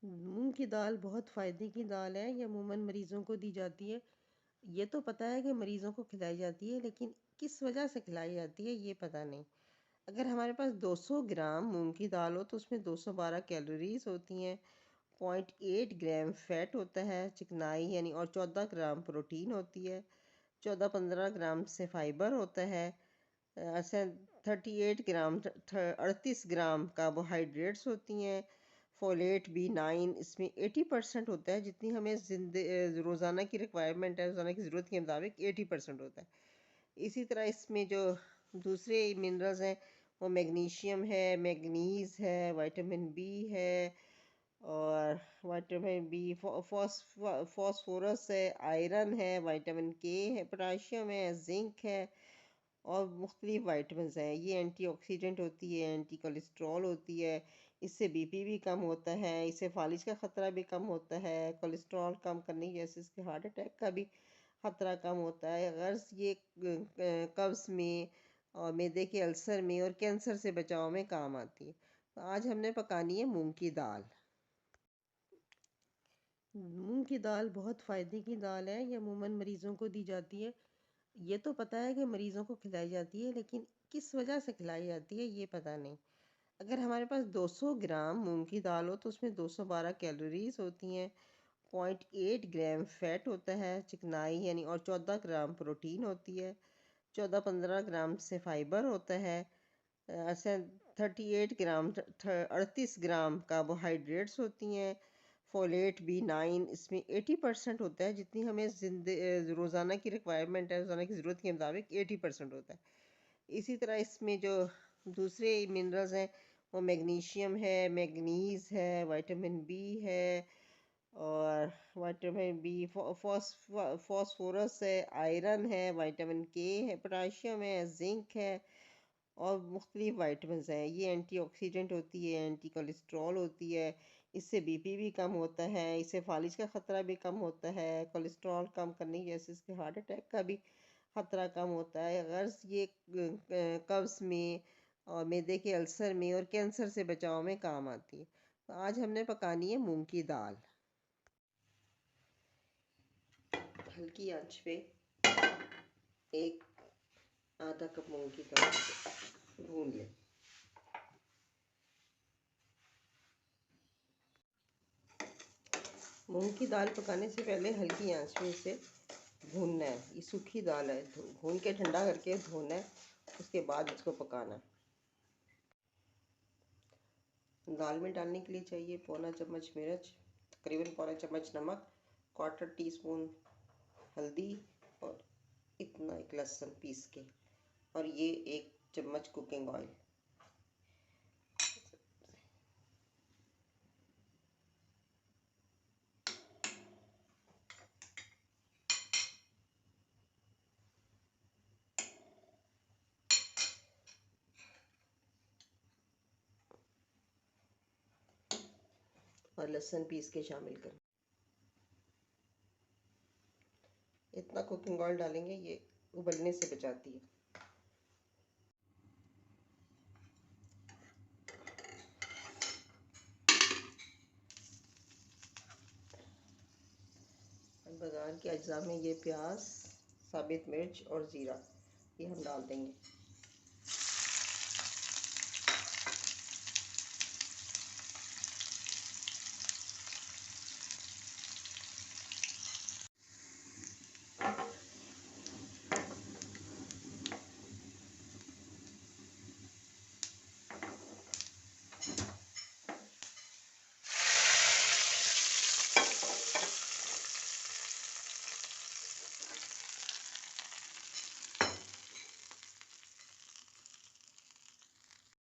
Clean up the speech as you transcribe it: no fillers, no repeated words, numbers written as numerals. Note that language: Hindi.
मूंग की दाल बहुत फ़ायदे की दाल है। ये अमूमन मरीज़ों को दी जाती है। ये तो पता है कि मरीज़ों को खिलाई जाती है, लेकिन किस वजह से खिलाई जाती है ये पता नहीं। अगर हमारे पास 200 ग्राम मूंग की दाल हो तो उसमें 212 कैलोरीज होती हैं, 0.8 ग्राम फैट होता है, चिकनाई यानी, और 14 ग्राम प्रोटीन होती है, 14-15 ग्राम से फाइबर होता है, ऐसे 38 ग्राम 38 ग्राम कार्बोहाइड्रेट्स होती हैं, फोलेट B9 इसमें 80% होता है। जितनी हमें रोज़ाना की रिक्वायरमेंट है, रोज़ाना की ज़रूरत के मुताबिक 80% होता है। इसी तरह इसमें जो दूसरे मिनरल्स हैं वो मैग्नीशियम है, मैग्नीज है, विटामिन बी है, और विटामिन बी, फॉस्फोरस है, आयरन है, विटामिन के है, पोटाशियम है, जिंक है, और मुख्तलिफ वाइटमिन्स हैं। ये एंटीऑक्सीडेंट होती है, एंटी कोलेस्ट्रॉल होती है। इससे बीपी भी कम होता है, इससे फालिज का ख़तरा भी कम होता है, कोलेस्ट्रॉल कम करने की वजह से इसके हार्ट अटैक का भी ख़तरा कम होता है। गर्ज ये कब्ज़ में और मैदे के अल्सर में और कैंसर से बचाव में काम आती है। तो आज हमने पकानी है मूंग की दाल। मूंग की दाल बहुत फ़ायदे की दाल है। ये अमूमन मरीज़ों को दी जाती है। ये तो पता है कि मरीज़ों को खिलाई जाती है, लेकिन किस वजह से खिलाई जाती है ये पता नहीं। अगर हमारे पास 200 ग्राम मूंग की दाल हो तो उसमें 212 कैलोरीज होती हैं, 0.8 ग्राम फैट होता है, चिकनाई यानी, और 14 ग्राम प्रोटीन होती है, 14-15 ग्राम से फाइबर होता है, ऐसे 38 ग्राम 38 ग्राम कार्बोहाइड्रेट्स होती हैं, फोलेट B9 इसमें 80% होता है। जितनी हमें रोज़ाना की रिक्वायरमेंट है, रोज़ाना की ज़रूरत के मुताबिक 80% होता है। इसी तरह इसमें जो दूसरे मिनरल्स हैं वो मैग्नीशियम है, मैग्नीज है, विटामिन बी है, और विटामिन बी, फॉस्फोरस है, आयरन है, विटामिन के है, पोटाशियम है, जिंक है, और मुख्तलिफ वाइटमिन्स हैं। ये एंटीऑक्सीडेंट होती है, एंटी कोलेस्ट्रॉल होती है। इससे बीपी भी कम होता है, इससे फालिज का ख़तरा भी कम होता है, कोलेस्ट्रॉल कम करने की वजह से इसके हार्ट अटैक का भी ख़तरा कम होता है। गर्ज ये कब्ज़ में और मैदे के अल्सर में और कैंसर से बचाव में काम आती है। तो आज हमने पकानी है मूंग की दाल। हल्की आंच पे एक आधा कप मूंग की दाल भून लें। मूंग की दाल पकाने से पहले हल्की आंच पे इसे भूनना है। ये सूखी दाल है, भून के ठंडा करके धोना है, उसके बाद इसको पकाना है। दाल में डालने के लिए चाहिए पौना चम्मच मिर्च, तकरीबन पौना चम्मच नमक, 1/4 टीस्पून हल्दी, और इतना एक लहसुन पीस के, और ये 1 चम्मच कुकिंग ऑयल। और लहसुन पीस के शामिल करें। इतना कुकिंग ऑयल डालेंगे, ये उबलने से बचाती है। बाजार के अज्जा में ये प्याज, साबित मिर्च और ज़ीरा ये हम डाल देंगे।